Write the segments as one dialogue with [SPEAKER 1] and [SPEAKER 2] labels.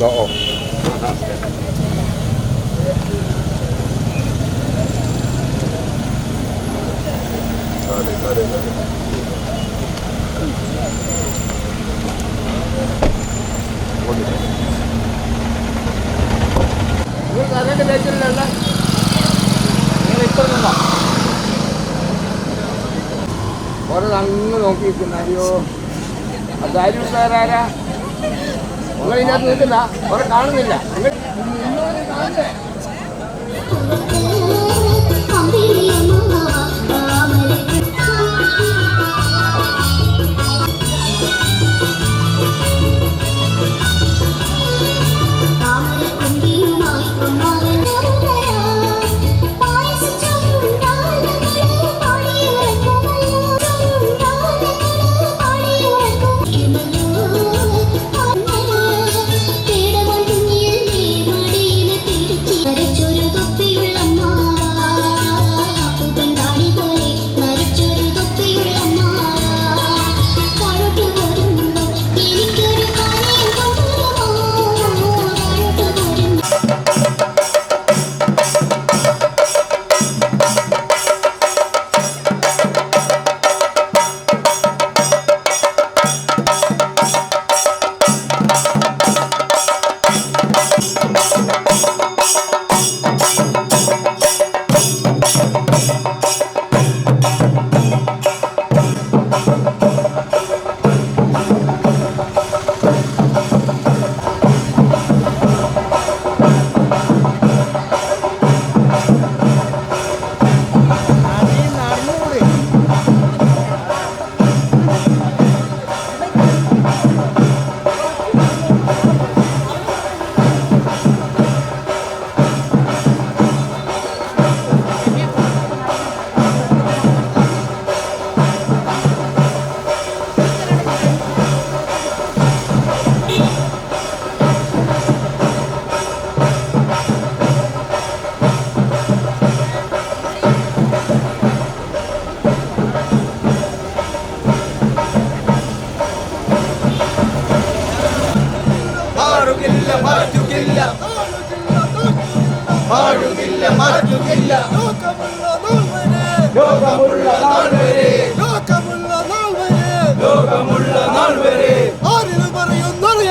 [SPEAKER 1] Oo. Sorry.
[SPEAKER 2] അതിന്റെ ബേച്ചിലല്ല നിങ്ങൾ ഇപ്പം നിന്നോ ഓരോ അങ്ങ് നോക്കിയിരിക്കുന്ന അയ്യോ അതാരാ നിങ്ങൾ ഇതിനകത്ത് നിൽക്കുന്ന ഓരോ കാണുന്നില്ല നിങ്ങൾ
[SPEAKER 3] ലോകമുള്ള നാൾ വരെ ആരിത് പറയുന്നറിയില്ല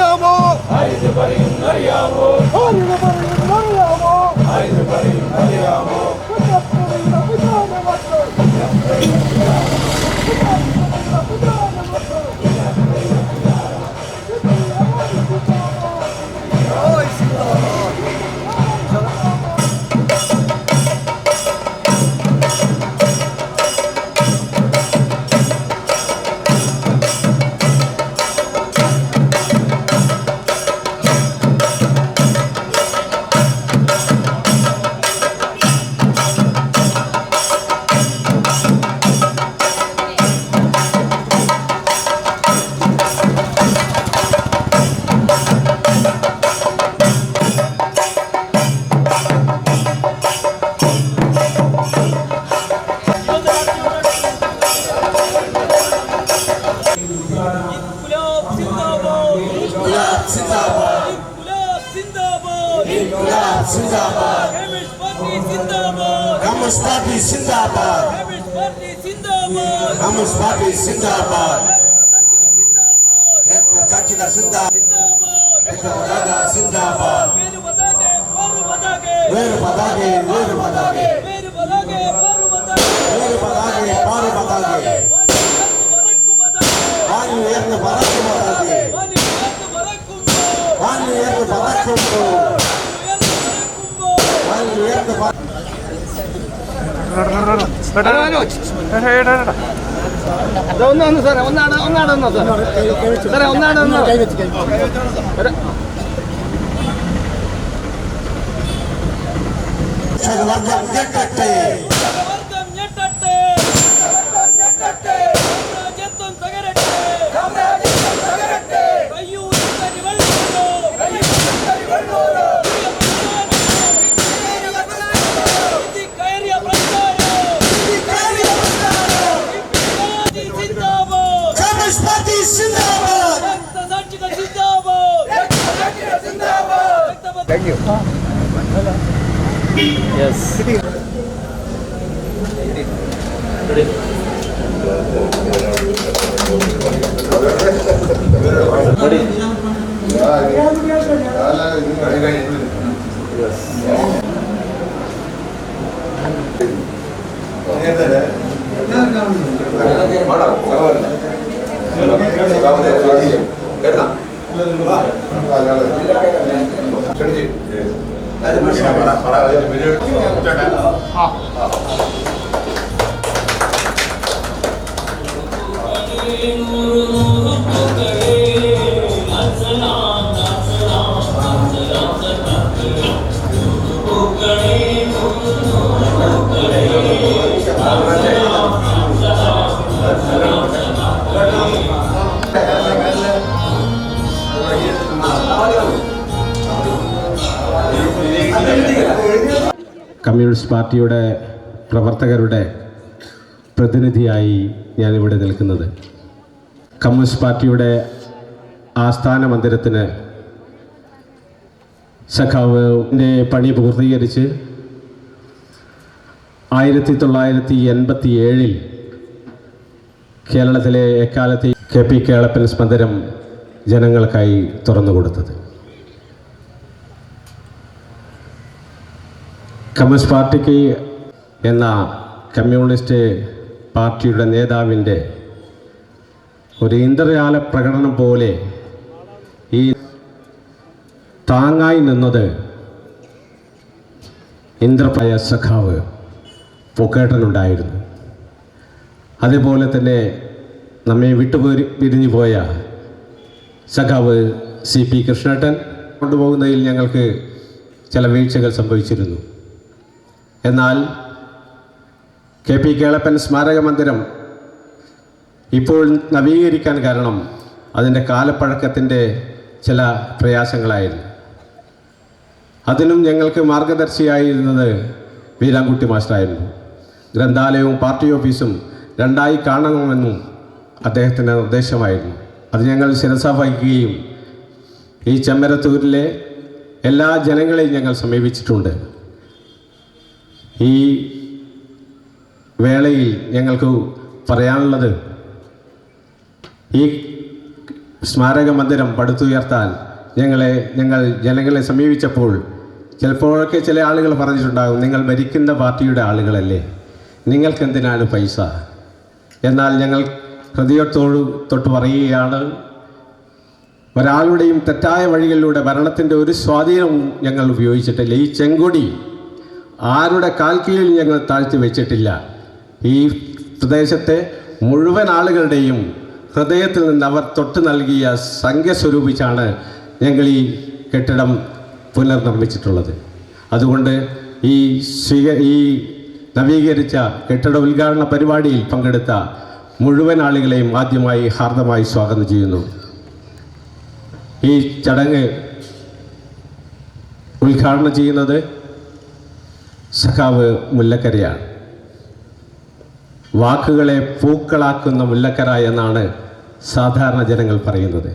[SPEAKER 1] സിന്ദാബാദ് കമ്മ്യൂണിസ്റ്റ് പാർട്ടി സിന്ദാബാദ് കമ്മ്യൂണിസ്റ്റ് പാർട്ടി സിന്ദാബാദ് രക്തസാക്ഷിത സിന്ദാബാദ് സിന്ദാബാദ് വേര് പതാകെ വേര് പതാകെ വേര് പതാകെ പാറു പതാകെ വാനി ഉയർന്ന് പറക്കും പതാകെ വാനി ഉയർന്ന് പറക്കുമ്പോ വാനി ഉയർന്ന്
[SPEAKER 2] ഒന്ന് സാറേ ഒന്നാണ് സാറേ ഒന്നാണ്
[SPEAKER 1] വർഗം ഞെട്ടട്ടെ
[SPEAKER 2] Thank you. Yes.
[SPEAKER 3] കമ്മ്യൂണിസ്റ്റ് പാർട്ടിയുടെ പ്രവർത്തകരുടെ പ്രതിനിധിയായി ഞാനിവിടെ നിൽക്കുന്നത്. കമ്മ്യൂണിസ്റ്റ് പാർട്ടിയുടെ ആസ്ഥാന മന്ദിരത്തിന് സഖാവിൻ്റെ പണി പൂർത്തീകരിച്ച് 1987 കേരളത്തിലെ എക്കാലത്തെ KP കേളപ്പൻ മന്ദിരം ജനങ്ങൾക്കായി തുറന്നു കൊടുത്തത്. കമ്മ്യൂണിസ്റ്റ് പാർട്ടിക്ക് എന്ന കമ്മ്യൂണിസ്റ്റ് പാർട്ടിയുടെ നേതാവിൻ്റെ ഒരു ഇന്ദ്രജാല പ്രകടനം പോലെ ഈ താങ്ങായി നിന്നത് ഇന്ദ്രപ്രയ സഖാവ് പൊക്കേട്ടനുണ്ടായിരുന്നു. അതേപോലെ തന്നെ നമ്മെ പിരിഞ്ഞു പോയ സഖാവ് CP കൃഷ്ണേട്ടൻ കൊണ്ടുപോകുന്നതിൽ ഞങ്ങൾക്ക് ചില വീഴ്ചകൾ സംഭവിച്ചിരുന്നു. എന്നാൽ KP കേളപ്പൻ സ്മാരക മന്ദിരം ഇപ്പോൾ നവീകരിക്കാൻ കാരണം അതിൻ്റെ കാലപ്പഴക്കത്തിൻ്റെ ചില പ്രയാസങ്ങളായിരുന്നു. അതിനും ഞങ്ങൾക്ക് മാർഗദർശിയായിരുന്നത് വീരാൻകുട്ടി മാസ്റ്ററായിരുന്നു. ഗ്രന്ഥാലയവും പാർട്ടി ഓഫീസും രണ്ടായി കാണണമെന്നും അദ്ദേഹത്തിൻ്റെ നിർദ്ദേശമായിരുന്നു. അത് ഞങ്ങൾ ശിരസ വഹിക്കുകയും ഈ ചെമ്മരത്തൂരിലെ എല്ലാ ജനങ്ങളെയും ഞങ്ങൾ സമീപിച്ചിട്ടുണ്ട്. ഈ വേളയിൽ ഞങ്ങൾക്ക് പറയാനുള്ളത്, ഈ സ്മാരക മന്ദിരം പടുത്തുയർത്താൻ ഞങ്ങൾ ജനങ്ങളെ സമീപിച്ചപ്പോൾ ചിലപ്പോഴൊക്കെ ചില ആളുകൾ പറഞ്ഞിട്ടുണ്ടാകും, നിങ്ങൾ ഭരിക്കുന്ന പാർട്ടിയുടെ ആളുകളല്ലേ, നിങ്ങൾക്കെന്തിനാണ് പൈസ? എന്നാൽ ഞങ്ങൾ ഹൃദയത്തോട് പറയുകയാണ്, ഒരാളുടെയും തെറ്റായ വഴികളിലൂടെ ഭരണത്തിൻ്റെ ഒരു സ്വാധീനവും ഞങ്ങൾ ഉപയോഗിച്ചിട്ടില്ല. ഈ ചെങ്കൊടി ആരുടെ കാൽക്കീഴിൽ ഞങ്ങൾ താഴ്ത്തി വെച്ചിട്ടില്ല. ഈ പ്രദേശത്തെ മുഴുവൻ ആളുകളുടെയും ഹൃദയത്തിൽ നിന്ന് അവർ തൊട്ട് നൽകിയ സംഖ്യ സ്വരൂപിച്ചാണ് ഞങ്ങൾ ഈ കെട്ടിടം പുനർനിർമ്മിച്ചിട്ടുള്ളത്. അതുകൊണ്ട് ഈ നവീകരിച്ച കെട്ടിട ഉദ്ഘാടന പരിപാടിയിൽ പങ്കെടുത്ത മുഴുവൻ ആളുകളെയും ആദ്യമായി ഹാർദമായി സ്വാഗതം ചെയ്യുന്നു. ഈ ചടങ്ങ് ഉദ്ഘാടനം ചെയ്യുന്നത് സഖാവ് മുല്ലക്കരയാണ്. വാക്കുകളെ പൂക്കളാക്കുന്ന മുല്ലക്കര എന്നാണ് സാധാരണ ജനങ്ങൾ പറയുന്നത്.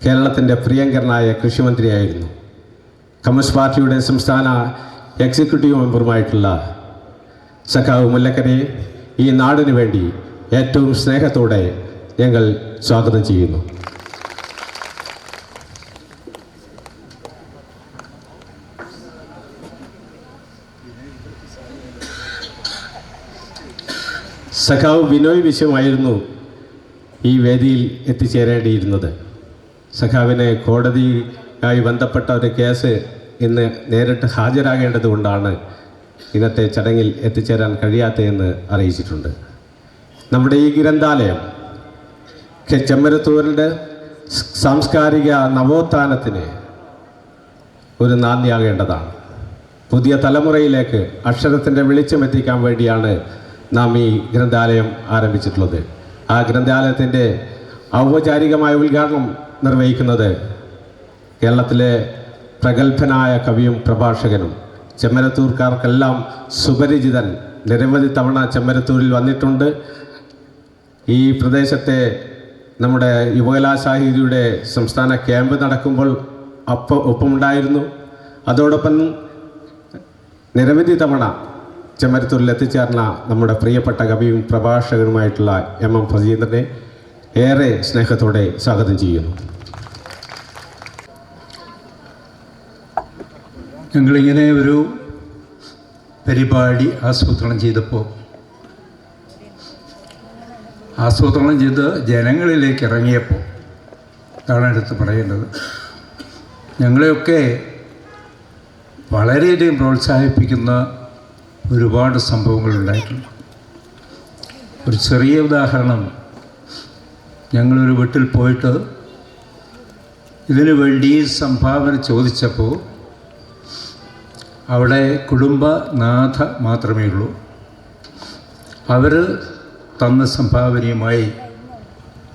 [SPEAKER 3] കേരളത്തിൻ്റെ പ്രിയങ്കരനായ കൃഷിമന്ത്രിയായിരുന്നു. കമ്മ്യൂണിസ്റ്റ് പാർട്ടിയുടെ സംസ്ഥാന എക്സിക്യൂട്ടീവ് മെമ്പറുമായിട്ടുള്ള സഖാവ് മുല്ലക്കരയെ ഈ നാടിനു വേണ്ടി ഏറ്റവും സ്നേഹത്തോടെ ഞങ്ങൾ സ്വാഗതം ചെയ്യുന്നു. സഖാവ് ബിനോയ് വിശ്വമായിരുന്നു ഈ വേദിയിൽ എത്തിച്ചേരേണ്ടിയിരുന്നത്. സഖാവിനെ കോടതിയുമായി ബന്ധപ്പെട്ട ഒരു കേസ് ഇന്ന് നേരിട്ട് ഹാജരാകേണ്ടതുകൊണ്ടാണ് ഇന്നത്തെ ചടങ്ങിൽ എത്തിച്ചേരാൻ കഴിയാത്തതെന്ന് അറിയിച്ചിട്ടുണ്ട്. നമ്മുടെ ഈ ഗ്രന്ഥാലയം ചെമ്മരത്തൂരിൻ്റെ സാംസ്കാരിക നവോത്ഥാനത്തിന് ഒരു നാന്ദിയാകേണ്ടതാണ്. പുതിയ തലമുറയിലേക്ക് അക്ഷരത്തിൻ്റെ വെളിച്ചമെത്തിക്കാൻ വേണ്ടിയാണ് നാം ഈ ഗ്രന്ഥാലയം ആരംഭിച്ചിട്ടുള്ളത്. ആ ഗ്രന്ഥാലയത്തിൻ്റെ ഔപചാരികമായ ഉദ്ഘാടനം നിർവഹിക്കുന്നത് കേരളത്തിലെ പ്രഗത്ഭനായ കവിയും പ്രഭാഷകനും ചെമ്മരത്തൂർക്കാർക്കെല്ലാം സുപരിചിതൻ, നിരവധി തവണ ചെമ്മരത്തൂരിൽ വന്നിട്ടുണ്ട്. ഈ പ്രദേശത്തെ നമ്മുടെ യുവകലാസാഹിതിയുടെ സംസ്ഥാന ക്യാമ്പ് നടക്കുമ്പോൾ ഒപ്പമുണ്ടായിരുന്നു. അതോടൊപ്പം നിരവധി തവണ ചെമ്മരത്തൂരിൽ എത്തിച്ചേർന്ന നമ്മുടെ പ്രിയപ്പെട്ട കവിയും പ്രഭാഷകനുമായിട്ടുള്ള എം ഫസീന്ദ്രനെ ഏറെ സ്നേഹത്തോടെ സ്വാഗതം ചെയ്യുന്നു.
[SPEAKER 4] ഞങ്ങളിങ്ങനെ ഒരു പരിപാടി ആസൂത്രണം ചെയ്ത് ജനങ്ങളിലേക്ക് ഇറങ്ങിയപ്പോൾ അതാണ് എടുത്ത് പറയേണ്ടത്. ഞങ്ങളെയൊക്കെ വളരെയധികം പ്രോത്സാഹിപ്പിക്കുന്ന ഒരുപാട് സംഭവങ്ങളുണ്ടായിട്ടുണ്ട്. ഒരു ചെറിയ ഉദാഹരണം, ഞങ്ങളൊരു വീട്ടിൽ പോയിട്ട് ഇതിനു വേണ്ടി സംഭാവന ചോദിച്ചപ്പോൾ അവിടെ കുടുംബനാഥ മാത്രമേ ഉള്ളൂ. അവർ തന്ന സംഭാവനയുമായി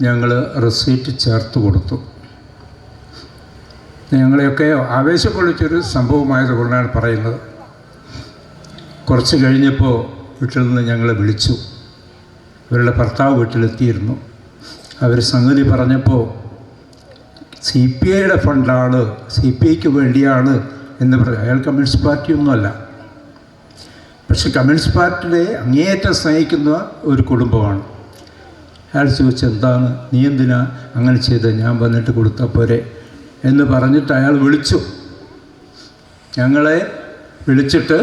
[SPEAKER 4] ഞങ്ങൾ റെസീറ്റ് ചേർത്ത് കൊടുത്തു. ഞങ്ങളെയൊക്കെ ആവേശക്കൊള്ളിച്ചൊരു സംഭവമായതുകൊണ്ടാണ് പറയുന്നത്. കുറച്ച് കഴിഞ്ഞപ്പോൾ വീട്ടിൽ നിന്ന് ഞങ്ങളെ വിളിച്ചു. ഇവരുടെ ഭർത്താവ് വീട്ടിലെത്തിയിരുന്നു. അവർ സംഗതി പറഞ്ഞപ്പോൾ CPIയുടെ ഫണ്ടാണ്, CPIക്ക് വേണ്ടിയാണ് എന്ന് പറഞ്ഞു. അയാൾ കമ്മ്യൂണിസ്റ്റ് പാർട്ടിയൊന്നുമല്ല, പക്ഷെ കമ്മ്യൂണിസ്റ്റ് പാർട്ടിയെ അങ്ങേയറ്റം സ്നേഹിക്കുന്ന ഒരു കുടുംബമാണ്. അയാൾ ചോദിച്ചു, എന്താണ് നീ എന്തിനാ അങ്ങനെ ചെയ്തത്, ഞാൻ വന്നിട്ട് കൊടുത്താൽ പോരെ എന്ന് പറഞ്ഞിട്ട് അയാൾ വിളിച്ചു. ഞങ്ങളെ വിളിച്ചിട്ട്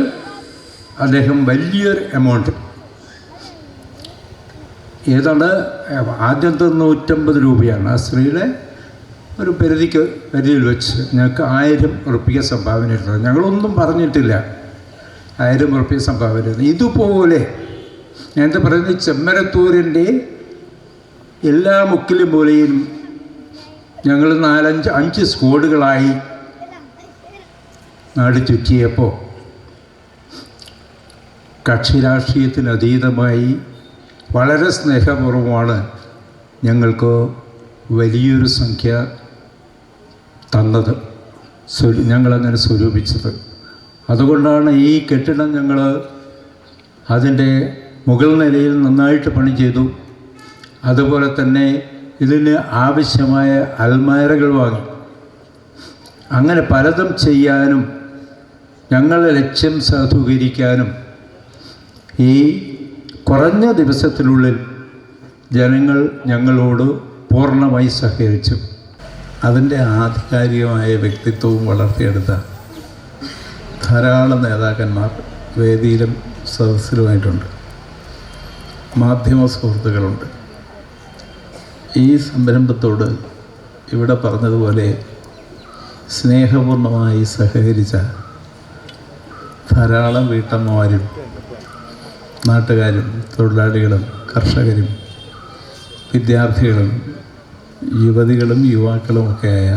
[SPEAKER 4] അദ്ദേഹം വലിയൊരു എമൗണ്ട്, ഏതാണ്ട് ആദ്യത്തെ 150 രൂപയാണ് ആ സ്ത്രീയുടെ ഒരു പരിധിയിൽ വെച്ച് ഞങ്ങൾക്ക് 1000 ഉറുപ്പിക സംഭാവന ഇരുന്നത്. ഞങ്ങളൊന്നും പറഞ്ഞിട്ടില്ല, 1000 ഉറുപ്പിക സംഭാവന ഇരുന്നത്. ഇതുപോലെ ഞാൻ പറയുന്നത് ചെമ്മരത്തൂരിൻ്റെ എല്ലാ മുക്കിലും മൂലയിലും ഞങ്ങൾ 4-5 സ്ക്വാഡുകളായി നാട് ചുറ്റിയപ്പോൾ കക്ഷി രാഷ്ട്രീയത്തിനതീതമായി വളരെ സ്നേഹപൂർവ്വമാണ് ഞങ്ങൾക്ക് വലിയൊരു സംഖ്യ തന്നത്, ഞങ്ങളങ്ങനെ സ്വരൂപിച്ചത്. അതുകൊണ്ടാണ് ഈ കെട്ടിടം ഞങ്ങൾ അതിൻ്റെ മുകൾ നിലയിൽ നന്നായിട്ട് പണി ചെയ്തു. അതുപോലെ തന്നെ ഇതിന് ആവശ്യമായ അൽമാരകൾ വാങ്ങി. അങ്ങനെ പലതും ചെയ്യാനും ഞങ്ങളുടെ ലക്ഷ്യം സാധൂകരിക്കാനും ഈ കുറഞ്ഞ ദിവസത്തിനുള്ളിൽ ജനങ്ങൾ ഞങ്ങളോട് പൂർണ്ണമായി സഹകരിച്ചു. അതിൻ്റെ ആധികാരികമായ വ്യക്തിത്വവും വളർത്തിയെടുത്ത ധാരാളം നേതാക്കന്മാർ വേദിയിലും സദസ്സിലുമായിട്ടുണ്ട്. മാധ്യമ സുഹൃത്തുക്കളുണ്ട്. ഈ സംരംഭത്തോട് ഇവിടെ പറഞ്ഞതുപോലെ സ്നേഹപൂർണ്ണമായി സഹകരിച്ച ധാരാളം വീട്ടമ്മമാരും നാട്ടുകാരും തൊഴിലാളികളും കർഷകരും വിദ്യാർത്ഥികളും യുവതികളും യുവാക്കളുമൊക്കെയായ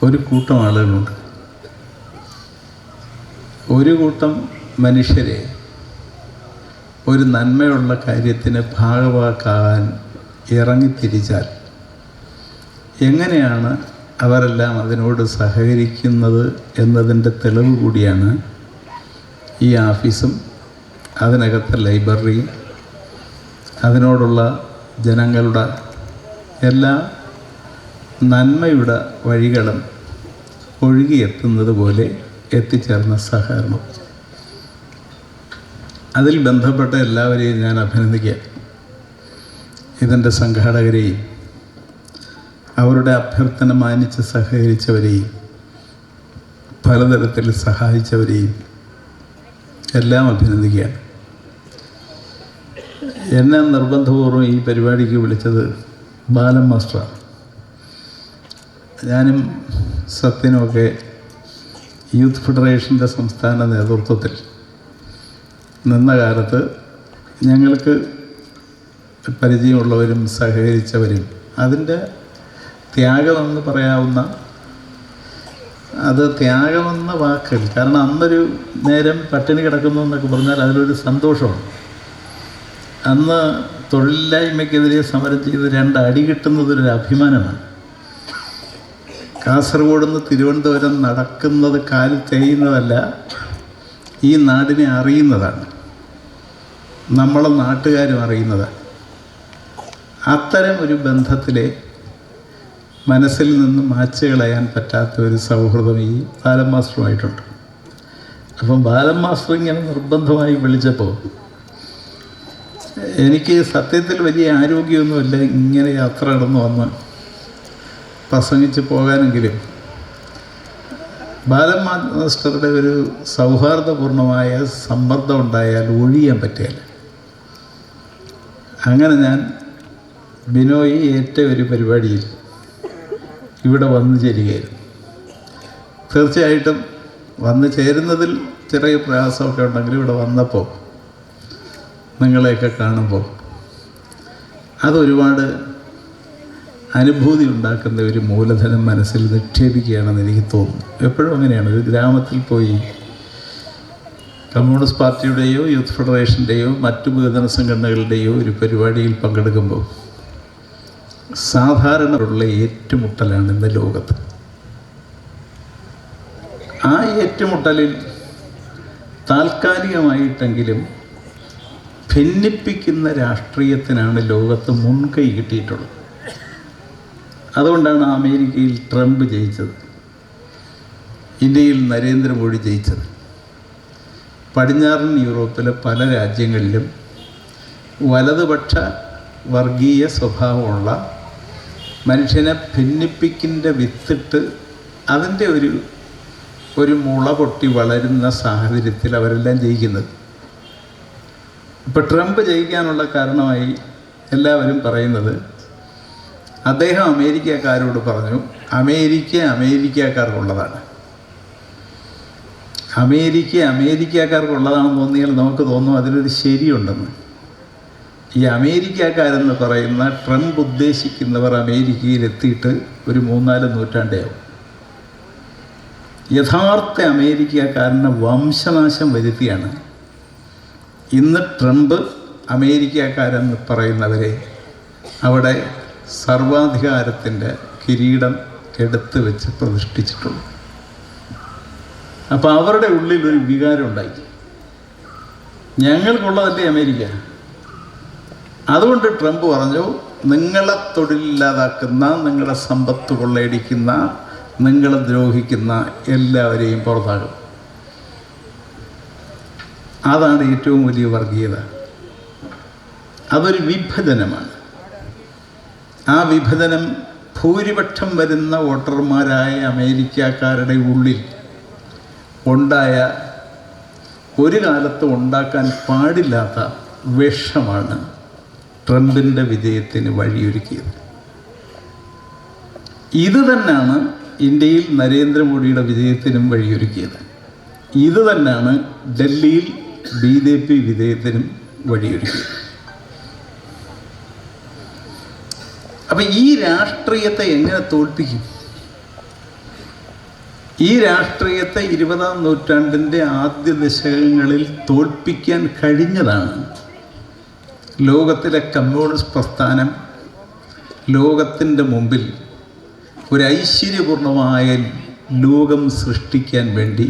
[SPEAKER 4] ഒരു കൂട്ടം ആളുകളുണ്ട്. ഒരു കൂട്ടം മനുഷ്യരെ ഒരു നന്മയുള്ള കാര്യത്തിന് ഭാഗവാക്കാകാൻ ഇറങ്ങിത്തിരിച്ചാൽ എങ്ങനെയാണ് അവരെല്ലാം അതിനോട് സഹകരിക്കുന്നത് എന്നതിൻ്റെ തെളിവ് കൂടിയാണ് ഈ ഓഫീസും അതിനകത്തെ ലൈബ്രറിയും അതിനോടുള്ള ജനങ്ങളുടെ എല്ലാ നന്മയുടെ വഴികളും
[SPEAKER 5] ഒഴുകിയെത്തുന്നത് പോലെ എത്തിച്ചേർന്ന സഹകരണം. അതിൽ ബന്ധപ്പെട്ട എല്ലാവരെയും ഞാൻ അഭിനന്ദിക്കുക. ഇതിൻ്റെ സംഘാടകരെയും അവരുടെ അഭ്യർത്ഥന മാനിച്ച് സഹകരിച്ചവരെയും പലതരത്തിൽ സഹായിച്ചവരെയും എല്ലാം അഭിനന്ദിക്കുകയാണ്. എന്നെ നിർബന്ധപൂർവ്വം ഈ പരിപാടിക്ക് വിളിച്ചത് ബാലൻ മാസ്റ്ററാണ്. ഞാനും സത്യനുമൊക്കെ യൂത്ത് ഫെഡറേഷൻ്റെ സംസ്ഥാന നേതൃത്വത്തിൽ നിന്ന കാലത്ത് ഞങ്ങൾക്ക് പരിചയമുള്ളവരും സഹകരിച്ചവരും അതിൻ്റെ ത്യാഗമെന്ന് പറയാവുന്ന, അത് ത്യാഗമെന്ന വാക്കിൽ, കാരണം അന്നൊരു നേരം പട്ടിണി കിടക്കുന്നു എന്നൊക്കെ പറഞ്ഞാൽ അതിലൊരു സന്തോഷമാണ്. അന്ന് തൊഴിലില്ലായ്മയ്ക്കെതിരെ സമരം ചെയ്ത് 2 അടി കിട്ടുന്നതൊരു അഭിമാനമാണ്. കാസർഗോഡ് നിന്ന് തിരുവനന്തപുരം നടക്കുന്നത് കാലിൽ തേയുന്നതല്ല, ഈ നാടിനെ അറിയുന്നതാണ്, നമ്മളെ നാട്ടുകാരും അറിയുന്നതാണ്. അത്തരം ഒരു ബന്ധത്തിലെ മനസ്സിൽ നിന്ന് മാച്ച് കളയാൻ പറ്റാത്ത ഒരു സൗഹൃദം ഈ ബാലൻ മാസ്റ്ററുമായിട്ടുണ്ട്. അപ്പം ബാലൻ മാസ്റ്റർ ഇങ്ങനെ നിർബന്ധമായി വിളിച്ചപ്പോൾ എനിക്ക് സത്യത്തിൽ വലിയ ആരോഗ്യമൊന്നുമില്ല, ഇങ്ങനെ യാത്ര കടന്നു വന്ന് പ്രസംഗിച്ച് പോകാനെങ്കിലും ബാലൻ മാസ്റ്ററുടെ ഒരു സൗഹാർദ്ദപൂർണമായ സമ്മർദ്ദം ഉണ്ടായാൽ ഒഴിയാൻ പറ്റില്ല. അങ്ങനെ ഞാൻ ബിനോയി ഏറ്റ ഒരു പരിപാടിയിൽ ഇവിടെ വന്നു ചേരുകയായിരുന്നു. തീർച്ചയായിട്ടും വന്നു ചേരുന്നതിൽ ചെറിയ പ്രയാസമൊക്കെ ഉണ്ടെങ്കിലും ഇവിടെ വന്നപ്പോൾ നിങ്ങളെയൊക്കെ കാണുമ്പോൾ അതൊരുപാട് അനുഭൂതി ഉണ്ടാക്കുന്ന ഒരു മൂലധനം മനസ്സിൽ നിക്ഷേപിക്കുകയാണെന്ന് എനിക്ക് തോന്നുന്നു. എപ്പോഴും അങ്ങനെയാണ്. ഒരു ഗ്രാമത്തിൽ പോയി കമ്മ്യൂണിസ്റ്റ് പാർട്ടിയുടെയോ യൂത്ത് ഫെഡറേഷൻ്റെയോ മറ്റു വികസന സംഘടനകളുടെയോ ഒരു പരിപാടിയിൽ പങ്കെടുക്കുമ്പോൾ സാധാരണയുള്ള ഏറ്റുമുട്ടലാണ് ഇന്ന് ലോകത്ത്. ആ ഏറ്റുമുട്ടലിൽ താൽക്കാലികമായിട്ടെങ്കിലും ഭിന്നിപ്പിക്കുന്ന രാഷ്ട്രീയത്തിനാണ് ലോകത്ത് മുൻകൈ കിട്ടിയിട്ടുള്ളത്. അതുകൊണ്ടാണ് അമേരിക്കയിൽ ട്രംപ് ജയിച്ചത്, ഇന്ത്യയിൽ നരേന്ദ്രമോദി ജയിച്ചത്. പടിഞ്ഞാറൻ യൂറോപ്പിലെ പല രാജ്യങ്ങളിലും വലതുപക്ഷ വർഗീയ സ്വഭാവമുള്ള മനുഷ്യനെ ഭിന്നിപ്പിക്കുന്ന വിത്തിട്ട് അതിൻ്റെ ഒരു മുള പൊട്ടി വളരുന്ന സാഹചര്യത്തിൽ അവരെല്ലാം ജയിക്കുന്നത്. ഇപ്പോൾ ട്രംപ് ജയിക്കാനുള്ള കാരണമായി എല്ലാവരും പറയുന്നത്, അദ്ദേഹം അമേരിക്കക്കാരോട് പറഞ്ഞു അമേരിക്ക അമേരിക്കക്കാർക്കുള്ളതാണ്. അമേരിക്ക അമേരിക്കക്കാർക്കുള്ളതാണെന്ന് തോന്നിയാൽ നമുക്ക് തോന്നും അതിലൊരു ശരിയുണ്ടെന്ന്. ഈ അമേരിക്കക്കാരെന്ന് പറയുന്ന ട്രംപ് ഉദ്ദേശിക്കുന്നവർ അമേരിക്കയിൽ എത്തിയിട്ട് ഒരു 3-4 നൂറ്റാണ്ടേയാവും. യഥാർത്ഥ അമേരിക്കക്കാരനെ വംശനാശം വരുത്തിയാണ് ഇന്ന് ട്രംപ് അമേരിക്കക്കാരെന്ന് പറയുന്നവരെ അവിടെ സർവാധികാരത്തിൻ്റെ കിരീടം എടുത്ത് വെച്ച് പ്രതിഷ്ഠിച്ചിട്ടുള്ളൂ. അപ്പോൾ അവരുടെ ഉള്ളിൽ ഒരു വികാരം ഉണ്ടായി, ഞങ്ങൾക്കുള്ളതല്ലേ അമേരിക്ക. അതുകൊണ്ട് ട്രംപ് പറഞ്ഞു, നിങ്ങളെ തൊഴിലില്ലാതാക്കുന്ന, നിങ്ങളെ സമ്പത്ത് കൊള്ളയടിക്കുന്ന, നിങ്ങളെ ദ്രോഹിക്കുന്ന എല്ലാവരെയും പുറത്താകും. അതാണ് ഏറ്റവും വലിയ വർഗീയത. അതൊരു വിഭജനമാണ്. ആ വിഭജനം ഭൂരിപക്ഷം വരുന്ന വോട്ടർമാരായ അമേരിക്കക്കാരുടെ ഉള്ളിൽ ഉണ്ടായ, ഒരു കാലത്ത് ഉണ്ടാക്കാൻ പാടില്ലാത്ത വിഷമാണ് ട്രംപിൻ്റെ വിജയത്തിന് വഴിയൊരുക്കിയത്. ഇത് തന്നെയാണ് ഇന്ത്യയിൽ നരേന്ദ്രമോദിയുടെ വിജയത്തിനും വഴിയൊരുക്കിയത്. ഇത് തന്നെയാണ് ഡൽഹിയിൽ BJP വിജയത്തിനും വഴിയൊരുക്കിയത്. അപ്പം ഈ രാഷ്ട്രീയത്തെ എങ്ങനെ തോൽപ്പിക്കും? ഈ രാഷ്ട്രീയത്തെ 20-ാം നൂറ്റാണ്ടിൻ്റെ ആദ്യ ദശകങ്ങളിൽ തോൽപ്പിക്കാൻ കഴിഞ്ഞതാണ് ലോകത്തിലെ കമ്മ്യൂണിസ്റ്റ് പ്രസ്ഥാനം ലോകത്തിൻ്റെ മുമ്പിൽ ഒരു ഐശ്വര്യപൂർണമായ ലോകം സൃഷ്ടിക്കാൻ വേണ്ടി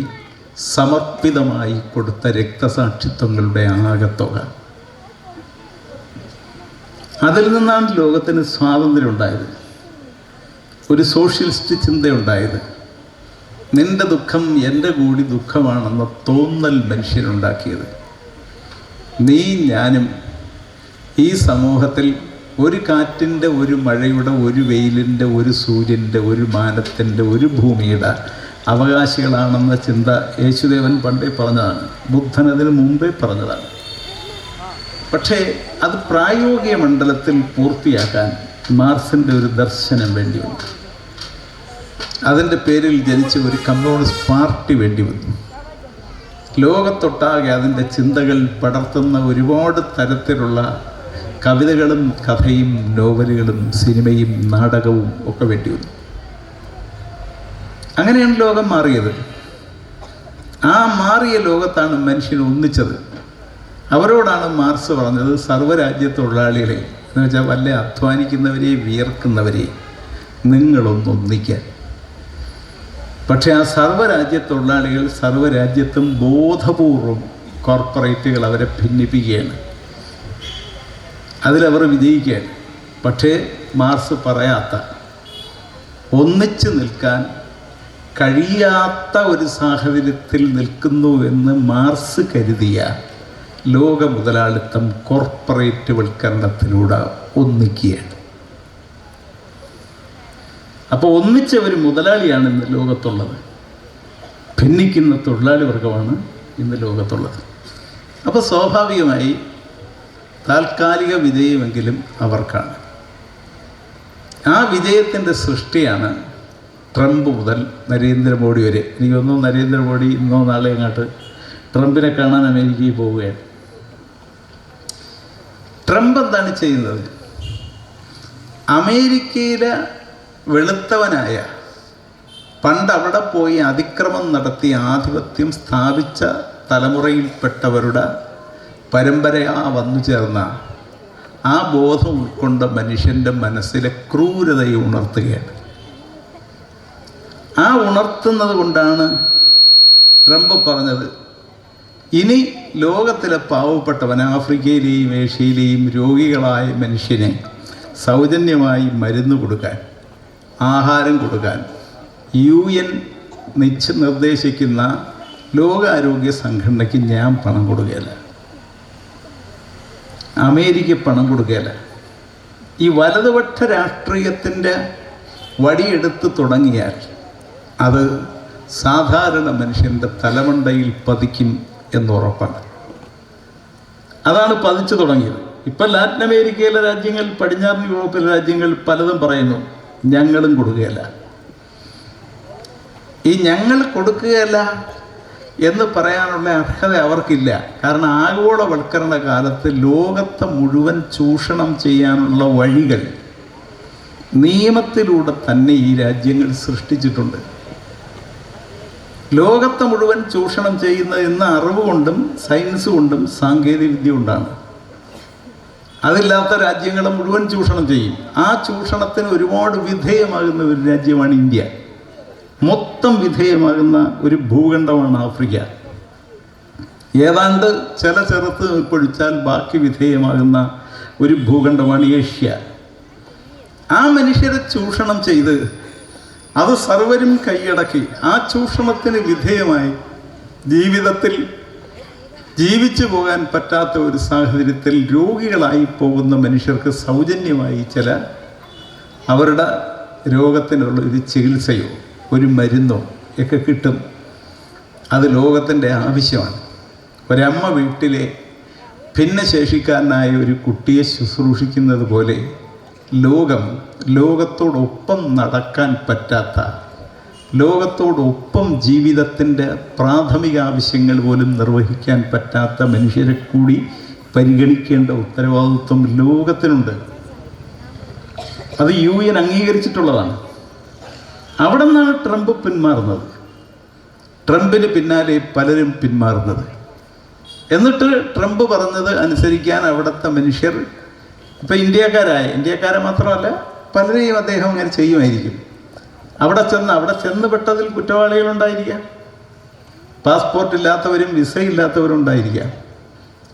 [SPEAKER 5] സമർപ്പിതമായി കൊടുത്ത രക്തസാക്ഷിത്വങ്ങളുടെ ആകത്തുക. അതിൽ നിന്നാണ് ലോകത്തിന് സ്വാതന്ത്ര്യം ഉണ്ടായത്, ഒരു സോഷ്യലിസ്റ്റ് ചിന്തയുണ്ടായത്. നിന്റെ ദുഃഖം എൻ്റെ കൂടി ദുഃഖമാണെന്ന തോന്നൽ മനുഷ്യനുണ്ടാക്കിയത്. നീ ഞാനും ഈ സമൂഹത്തിൽ ഒരു കാറ്റിൻ്റെ, ഒരു മഴയുടെ, ഒരു വെയിലിൻ്റെ, ഒരു സൂര്യൻ്റെ, ഒരു മാനത്തിൻ്റെ, ഒരു ഭൂമിയുടെ അവകാശികളാണെന്ന ചിന്ത യേശുദേവൻ പണ്ടേ പറഞ്ഞതാണ്. ബുദ്ധൻ അതിന് മുമ്പേ പറഞ്ഞതാണ്. പക്ഷേ അത് പ്രായോഗിക മണ്ഡലത്തിൽ പൂർത്തിയാക്കാൻ മാർക്സിൻ്റെ ഒരു ദർശനം വേണ്ടി വന്നു. അതിൻ്റെ പേരിൽ ജനിച്ച ഒരു കമ്മ്യൂണിസ്റ്റ് പാർട്ടി വേണ്ടി വന്നു. ലോകത്തൊട്ടാകെ അതിൻ്റെ ചിന്തകൾ പടർത്തുന്ന ഒരുപാട് തരത്തിലുള്ള കവിതകളും കഥയും നോവലുകളും സിനിമയും നാടകവും ഒക്കെ വേണ്ടി വന്നു. അങ്ങനെയാണ് ലോകം മാറിയത്. ആ മാറിയ ലോകത്താണ് മനുഷ്യൻ ഒന്നിച്ചത്. അവരോടാണ് മാർക്സ് പറഞ്ഞത്, സർവ്വരാജ്യ തൊഴിലാളികളെ എന്ന് വെച്ചാൽ വല്ല അധ്വാനിക്കുന്നവരെ, വിയർക്കുന്നവരെ നിങ്ങളൊന്നൊന്നിക്കാൻ. പക്ഷേ ആ സർവ്വരാജ്യ തൊഴിലാളികൾ സർവ്വരാജ്യത്തും ബോധപൂർവം കോർപ്പറേറ്റുകൾ അവരെ ഭിന്നിപ്പിക്കുകയാണ്. അതിലവർ വിജയിക്കുകയാണ്. പക്ഷേ മാർക്സ് പറയാത്ത, ഒന്നിച്ചു നിൽക്കാൻ കഴിയാത്ത ഒരു സാഹചര്യത്തിൽ നിൽക്കുന്നു എന്ന് മാർക്സ് കരുതിയ ലോക മുതലാളിത്തം കോർപ്പറേറ്റ് വൽക്കരണത്തിലൂടെ ഒന്നിക്കുകയാണ്. അപ്പോൾ ഒന്നിച്ച ഒരു മുതലാളിയാണ് ഇന്ന് ലോകത്തുള്ളത്. ഭിന്നിക്കുന്ന തൊഴിലാളി വർഗമാണ് ഇന്ന് ലോകത്തുള്ളത്. അപ്പോൾ സ്വാഭാവികമായി താൽക്കാലിക വിജയമെങ്കിലും അവർക്കാണ്. ആ വിജയത്തിൻ്റെ സൃഷ്ടിയാണ് ട്രംപ് മുതൽ നരേന്ദ്രമോദി വരെ. എനിക്ക് തോന്നുന്നു നരേന്ദ്രമോദി ഇന്നോ നാളെ അങ്ങോട്ട് ട്രംപിനെ കാണാൻ അമേരിക്കയിൽ പോവുകയാണ്. ട്രംപ് എന്താണ് ചെയ്യുന്നത്? അമേരിക്കയിലെ വെളുത്തവനായ, പണ്ട് അവിടെ പോയി അതിക്രമം നടത്തി ആധിപത്യം സ്ഥാപിച്ച തലമുറയിൽപ്പെട്ടവരുടെ പരമ്പരയാ വന്നു ചേർന്ന ആ ബോധം ഉൾക്കൊണ്ട മനുഷ്യൻ്റെ മനസ്സിലെ ക്രൂരതയെ ഉണർത്തുകയാണ്. ആ ഉണർത്തുന്നത് കൊണ്ടാണ് ട്രംപ് പറഞ്ഞത്, ഇനി ലോകത്തിലെ പാവപ്പെട്ടവൻ, ആഫ്രിക്കയിലെയും ഏഷ്യയിലെയും രോഗികളായ മനുഷ്യനെ സൗജന്യമായി മരുന്ന് കൊടുക്കാൻ, ആഹാരം കൊടുക്കാൻ UN നിർദ്ദേശിക്കുന്ന ലോകാരോഗ്യ സംഘടനയ്ക്ക് ഞാൻ പണം കൊടുക്കുകയില്ല, അമേരിക്ക പണം കൊടുക്കുകയില്ല. ഈ വലതുപക്ഷ രാഷ്ട്രീയത്തിൻ്റെ വടിയെടുത്ത് തുടങ്ങിയാൽ അത് സാധാരണ മനുഷ്യൻ്റെ തലമണ്ടയിൽ പതിക്കും എന്നുറപ്പാണ്. അതാണ് പതിച്ചു തുടങ്ങിയത്. ഇപ്പം ലാറ്റിൻ അമേരിക്കയിലെ രാജ്യങ്ങൾ, പടിഞ്ഞാറൻ യൂറോപ്പിലെ രാജ്യങ്ങൾ പലതും പറയുന്നു ഞങ്ങളും കൊടുക്കുകയില്ല. ഈ ഞങ്ങൾ കൊടുക്കുകയില്ല എന്ന് പറയാനുള്ള അർഹത അവർക്കില്ല. കാരണം ആഗോളവൽക്കരണ കാലത്ത് ലോകത്തെ മുഴുവൻ ചൂഷണം ചെയ്യാനുള്ള വഴികൾ നിയമത്തിലൂടെ തന്നെ ഈ രാജ്യങ്ങൾ സൃഷ്ടിച്ചിട്ടുണ്ട്. ലോകത്തെ മുഴുവൻ ചൂഷണം ചെയ്യുന്നത് ഇന്ന് അറിവ് കൊണ്ടും സയൻസ് കൊണ്ടും സാങ്കേതിക വിദ്യ കൊണ്ടാണ്. അതില്ലാത്ത രാജ്യങ്ങളെ മുഴുവൻ ചൂഷണം ചെയ്യും. ആ ചൂഷണത്തിന് ഒരുപാട് വിധേയമാകുന്ന ഒരു രാജ്യമാണ് ഇന്ത്യ. മൊത്തം വിധേയമാകുന്ന ഒരു ഭൂഖണ്ഡമാണ് ആഫ്രിക്ക. ഏതാണ്ട് ചില ചെറുത്ത് പൊഴിച്ചാൽ ബാക്കി വിധേയമാകുന്ന ഒരു ഭൂഖണ്ഡമാണ് ഏഷ്യ. ആ മനുഷ്യരെ ചൂഷണം ചെയ്ത് അത് സർവരും കൈയടക്കി ആ ചൂഷണത്തിന് വിധേയമായി ജീവിതത്തിൽ ജീവിച്ചു പോകാൻ പറ്റാത്ത ഒരു സാഹചര്യത്തിൽ രോഗികളായി പോകുന്ന മനുഷ്യർക്ക് സൗജന്യമായി ചില അവരുടെ രോഗത്തിനുള്ള ഒരു ചികിത്സയോ ഒരു മരുന്നോ ഒക്കെ കിട്ടും. അത് ലോകത്തിൻ്റെ ആവശ്യമാണ്. ഒരമ്മ വീട്ടിലെ ഭിന്നശേഷിക്കാരനായ ഒരു കുട്ടിയെ ശുശ്രൂഷിക്കുന്നത് പോലെ ലോകത്തോടൊപ്പം നടക്കാൻ പറ്റാത്ത, ലോകത്തോടൊപ്പം ജീവിതത്തിൻ്റെ പ്രാഥമിക ആവശ്യങ്ങൾ പോലും നിർവഹിക്കാൻ പറ്റാത്ത മനുഷ്യരെ കൂടി പരിഗണിക്കേണ്ട ഉത്തരവാദിത്വം ലോകത്തിനുണ്ട്. അത് UN അംഗീകരിച്ചിട്ടുള്ളതാണ്. അവിടെ നിന്നാണ് ട്രംപ് പിന്മാറുന്നത്. ട്രംപിന് പിന്നാലെ പലരും പിന്മാറുന്നത്. എന്നിട്ട് ട്രംപ് പറഞ്ഞത് അനുസരിക്കാൻ അവിടുത്തെ മനുഷ്യർ, ഇപ്പം ഇന്ത്യക്കാരെ മാത്രമല്ല പലരെയും അദ്ദേഹം അങ്ങനെ ചെയ്യുമായിരിക്കും. അവിടെ ചെന്ന് പെട്ടതിൽ കുറ്റവാളികളുണ്ടായിരിക്കാം, പാസ്പോർട്ട് ഇല്ലാത്തവരും വിസ ഇല്ലാത്തവരും ഉണ്ടായിരിക്കാം,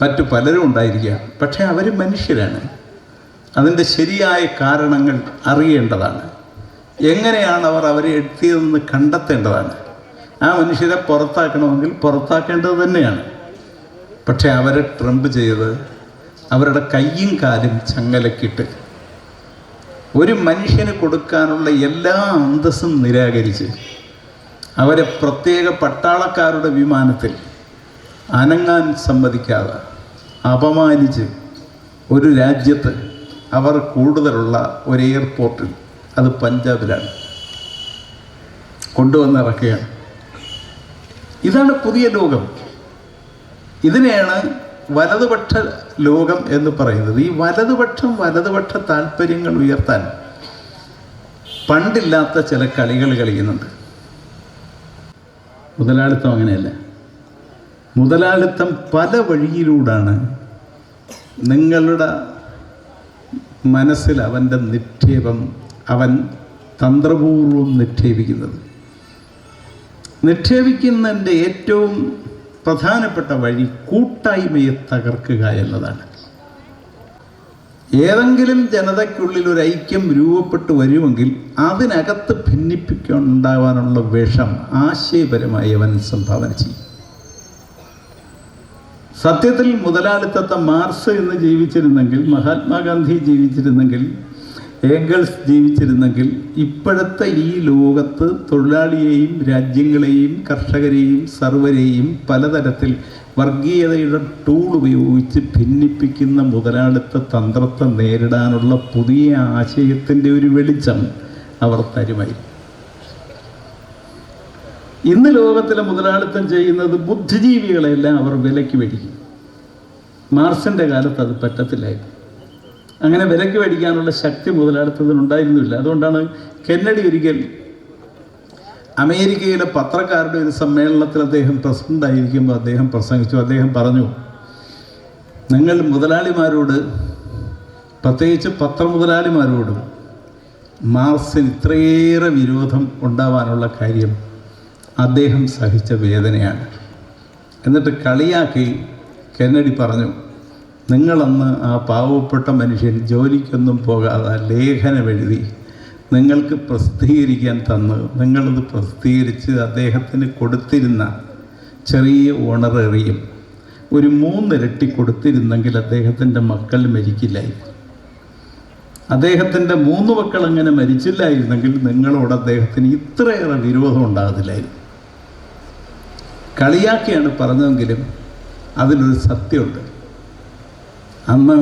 [SPEAKER 5] മറ്റു പലരും ഉണ്ടായിരിക്കാം. പക്ഷേ അവർ മനുഷ്യരാണ്. അതിൻ്റെ ശരിയായ കാരണങ്ങൾ അറിയേണ്ടതാണ്. എങ്ങനെയാണ് അവർ അവരെ എത്തിയതെന്ന് കണ്ടെത്തേണ്ടതാണ്. ആ മനുഷ്യരെ പുറത്താക്കണമെങ്കിൽ പുറത്താക്കേണ്ടത് തന്നെയാണ്. പക്ഷെ അവരെ ട്രംപ് ചെയ്ത് അവരുടെ കയ്യും കാലും ചങ്ങലക്കിട്ട് ഒരു മനുഷ്യന് കൊടുക്കാനുള്ള എല്ലാ അന്തസ്സും നിരാകരിച്ച് അവരെ പ്രത്യേക പട്ടാളക്കാരുടെ വിമാനത്തിൽ അനങ്ങാൻ സമ്മതിക്കാതെ അപമാനിച്ച് ഒരു രാജ്യത്ത് അവർ കൂടുതലുള്ള ഒരു എയർപോർട്ടിൽ, അത് പഞ്ചാബിലാണ്, കൊണ്ടുവന്നിറക്കുകയാണ്. ഇതാണ് പുതിയ ലോകം. ഇതിനെയാണ് വലതുപക്ഷ ലോകം എന്ന് പറയുന്നത്. ഈ വലതുപക്ഷ താല്പര്യങ്ങൾ ഉയർത്താൻ പണ്ടില്ലാത്ത ചില കളികൾ കളിക്കുന്നുണ്ട്. മുതലാളിത്തം അങ്ങനെയല്ല. മുതലാളിത്തം പല വഴിയിലൂടാണ് നിങ്ങളുടെ മനസ്സിൽ അവൻ്റെ നിക്ഷേപം അവൻ തന്ത്രപൂർവം നിക്ഷേപിക്കുന്നതിൻ്റെ ഏറ്റവും പ്രധാനപ്പെട്ട വഴി കൂട്ടായ്മയെ തകർക്കുക എന്നതാണ്. ഏതെങ്കിലും ജനതയ്ക്കുള്ളിൽ ഒരു ഐക്യം രൂപപ്പെട്ടു വരുമെങ്കിൽ അതിനകത്ത് ഭിന്നിപ്പിക്കാനുണ്ടാവാനുള്ള വിഷം ആശയപരമായി അവൻ സംഭാവന ചെയ്യും. സത്യത്തിൽ മുതലാളിത്തത്തെ മാർക്സ് ഇന്ന് ജീവിച്ചിരുന്നെങ്കിൽ, മഹാത്മാഗാന്ധി ജീവിച്ചിരുന്നെങ്കിൽ, ഏംഗൽസ് ജീവിച്ചിരുന്നെങ്കിൽ ഇപ്പോഴത്തെ ഈ ലോകത്ത് തൊഴിലാളിയെയും രാജ്യങ്ങളെയും കർഷകരെയും സർവരെയും പലതരത്തിൽ വർഗീയതയുടെ ടൂൾ ഉപയോഗിച്ച് ഭിന്നിപ്പിക്കുന്ന മുതലാളിത്ത തന്ത്രത്തെ നേരിടാനുള്ള പുതിയ ആശയത്തിൻ്റെ ഒരു വെളിച്ചം അവർ തരുമായി. ഇന്ന് ലോകത്തിലെ മുതലാളിത്തം ചെയ്യുന്നത് ബുദ്ധിജീവികളെല്ലാം അവർ വിലയ്ക്ക് മേടിക്കും. മാർക്സിൻ്റെ കാലത്ത് അത് പറ്റത്തില്ലായിരുന്നു. അങ്ങനെ വിലയ്ക്ക് മേടിക്കാനുള്ള ശക്തി മുതലാളിത്തത്തിനുണ്ടായിരുന്നില്ല. അതുകൊണ്ടാണ് കെന്നഡി ഒരിക്കൽ അമേരിക്കയിലെ പത്രക്കാരുടെ ഒരു സമ്മേളനത്തിൽ അദ്ദേഹം പ്രസിഡൻ്റായിരിക്കുമ്പോൾ അദ്ദേഹം പ്രസംഗിച്ചു. അദ്ദേഹം പറഞ്ഞു, നിങ്ങൾ മുതലാളിമാരോട്, പ്രത്യേകിച്ച് പത്രമുതലാളിമാരോടും മാർക്സിന് ഇത്രയേറെ വിരോധം ഉണ്ടാവാനുള്ള കാര്യം അദ്ദേഹം സഹിച്ച വേദനയാണ്. എന്നിട്ട് കളിയാക്കി കെന്നഡി പറഞ്ഞു, നിങ്ങളന്ന് ആ പാവപ്പെട്ട മനുഷ്യൻ ജോലിക്കൊന്നും പോകാതെ ലേഖനമെഴുതി നിങ്ങൾക്ക് പ്രസിദ്ധീകരിക്കാൻ തന്ന് നിങ്ങളത് പ്രസിദ്ധീകരിച്ച് അദ്ദേഹത്തിന് കൊടുത്തിരുന്ന ചെറിയ ഓണറേറിയം ഒരു 3 ഇരട്ടി കൊടുത്തിരുന്നെങ്കിൽ അദ്ദേഹത്തിൻ്റെ മക്കൾ മരിക്കില്ലായിരുന്നു. അദ്ദേഹത്തിൻ്റെ 3 മക്കൾ അങ്ങനെ മരിച്ചില്ലായിരുന്നെങ്കിൽ നിങ്ങളോട് അദ്ദേഹത്തിന് ഇത്രയേറെ വിരോധം ഉണ്ടാകത്തില്ലായിരുന്നു. കളിയാക്കിയാണ് പറഞ്ഞതെങ്കിലും അതിലൊരു സത്യമുണ്ട്. അന്ന്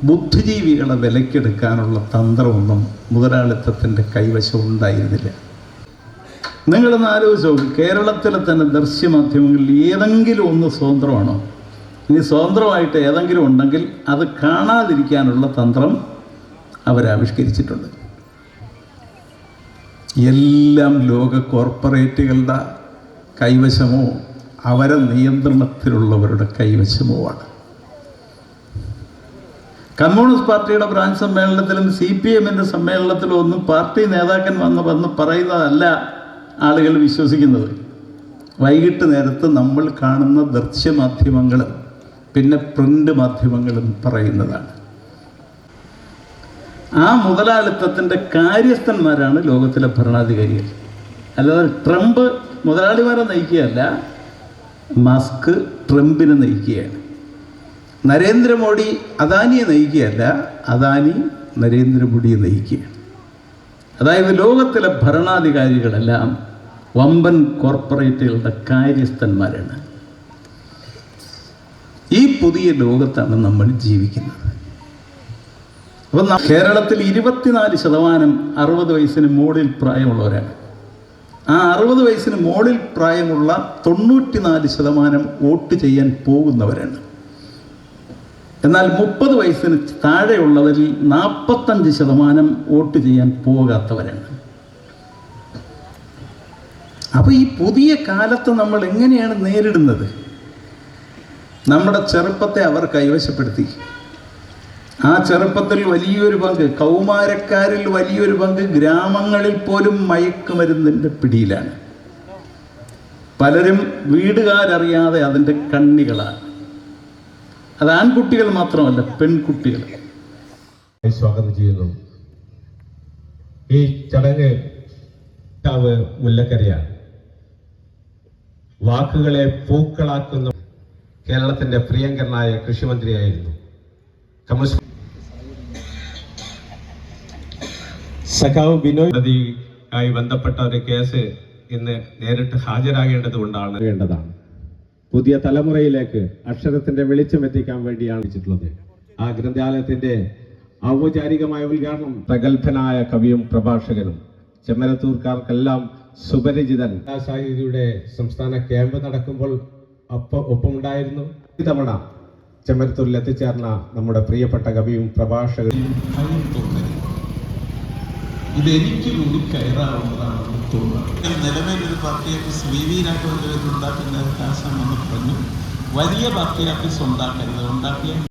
[SPEAKER 5] ബുദ്ധിജീവികളെ വിലക്കെടുക്കാനുള്ള തന്ത്രമൊന്നും മുതലാളിത്തത്തിൻ്റെ കൈവശം ഉണ്ടായിരുന്നില്ല. നിങ്ങളൊന്ന് ആലോചിച്ച് നോക്ക്, കേരളത്തിലെ തന്നെ ദൃശ്യമാധ്യമങ്ങളിൽ ഏതെങ്കിലും ഒന്ന് സ്വതന്ത്രമാണോ? ഇനി സ്വതന്ത്രമായിട്ട് ഏതെങ്കിലും ഉണ്ടെങ്കിൽ അത് കാണാതിരിക്കാനുള്ള തന്ത്രം അവരാവിഷ്കരിച്ചിട്ടുണ്ട്. എല്ലാം ലോക കോർപ്പറേറ്റുകളുടെ കൈവശമോ അവരെ നിയന്ത്രണത്തിലുള്ളവരുടെ കൈവശമോ ആണ്. കമ്മ്യൂണിസ്റ്റ് പാർട്ടിയുടെ ബ്രാഞ്ച് സമ്മേളനത്തിലും CPM-ൻ്റെ സമ്മേളനത്തിലും ഒന്നും പാർട്ടി നേതാക്കൻ വന്ന് പറയുന്നതല്ല ആളുകൾ വിശ്വസിക്കുന്നത്. വൈകിട്ട് നേരത്ത് നമ്മൾ കാണുന്ന ദൃശ്യമാധ്യമങ്ങളും പിന്നെ പ്രിൻ്റ് മാധ്യമങ്ങളും പറയുന്നതാണ്. ആ മുതലാളിത്തത്തിൻ്റെ കാര്യസ്ഥന്മാരാണ് ലോകത്തിലെ ഭരണാധികാരികൾ. അല്ലാതെ ട്രംപ് മുതലാളിമാരെ നയിക്കുകയല്ല, മസ്ക് ട്രംപിനെ നയിക്കുകയാണ്. നരേന്ദ്രമോദി അദാനിയെ നയിക്കുകയല്ല, അദാനി നരേന്ദ്രമോദിയെ നയിക്കുകയാണ്. അതായത് ലോകത്തിലെ ഭരണാധികാരികളെല്ലാം വമ്പൻ കോർപ്പറേറ്റുകളുടെ കാര്യസ്ഥന്മാരാണ്. ഈ പുതിയ ലോകത്താണ് നമ്മൾ ജീവിക്കുന്നത്. അപ്പം കേരളത്തിൽ 24% 60 വയസ്സിന് മുകളിൽ പ്രായമുള്ളവരാണ്. ആ 60 വയസ്സിന് മുകളിൽ പ്രായമുള്ള 94% വോട്ട് ചെയ്യാൻ പോകുന്നവരാണ്. എന്നാൽ 30 വയസ്സിന് താഴെയുള്ളവരിൽ 45% വോട്ട് ചെയ്യാൻ പോകാത്തവരാണ്. അപ്പോൾ ഈ പുതിയ കാലത്ത് നമ്മൾ എങ്ങനെയാണ് നേരിടുന്നത്? നമ്മുടെ ചെറുപ്പത്തെ അവർ കൈവശപ്പെടുത്തി. ആ ചെറുപ്പത്തിൽ വലിയൊരു പങ്ക്, കൗമാരക്കാരിൽ വലിയൊരു പങ്ക് ഗ്രാമങ്ങളിൽ പോലും മയക്കുമരുന്നിൻ്റെ പിടിയിലാണ്. പലരും വീടുകാരറിയാതെ അതിൻ്റെ കണ്ണികളാണ്. അത് ആൺകുട്ടികൾ മാത്രമല്ല, പെൺകുട്ടികൾ.
[SPEAKER 3] സ്വാഗതം ചെയ്യുന്നു. ഈ ചടങ്ങ് മുല്ലക്കരയാണ്. വാക്കുകളെ പൂക്കളാക്കുന്ന കേരളത്തിന്റെ പ്രിയങ്കരനായ കൃഷിമന്ത്രിയായിരുന്നു. കമ്മ്യൂണിസ്റ്റ് സഖാവ് ബിനോയ് ആയി ബന്ധപ്പെട്ട ഒരു കേസ് ഇന്ന് നേരിട്ട് ഹാജരാകേണ്ടതുകൊണ്ടാണ് വേണ്ടതാണ്. പുതിയ തലമുറയിലേക്ക് അക്ഷരത്തിന്റെ വെളിച്ചം എത്തിക്കാൻ വേണ്ടിയാണ് വെച്ചിട്ടുള്ളത്. ആ ഗ്രന്ഥാലയത്തിന്റെ ഔപചാരികമായ ഉദ്ഘാടനം പ്രഗത്ഭനായ കവിയും പ്രഭാഷകനും ചെമ്മരത്തൂർക്കാർക്കെല്ലാം സുപരിചിതൻ സാഹിതിയുടെ സംസ്ഥാന ക്യാമ്പ് നടക്കുമ്പോൾ ഒപ്പമുണ്ടായിരുന്നു. ഇത്തവണ ചെമ്മരത്തൂരിൽ എത്തിച്ചേർന്ന നമ്മുടെ പ്രിയപ്പെട്ട കവിയും പ്രഭാഷകനും
[SPEAKER 5] ഇതെനിക്ക് കൂടി കയറാവുന്നതാണെന്ന് തോന്നുന്നു. നിലവിലൊരു പാർട്ടി ഓഫീസ് വി രാഘവൻ ഉണ്ടാക്കുന്ന അവകാശം എന്ന് പറഞ്ഞു. വലിയ പാർട്ടി ഓഫീസ് ഉണ്ടാക്കരുത്, ഉണ്ടാക്കിയ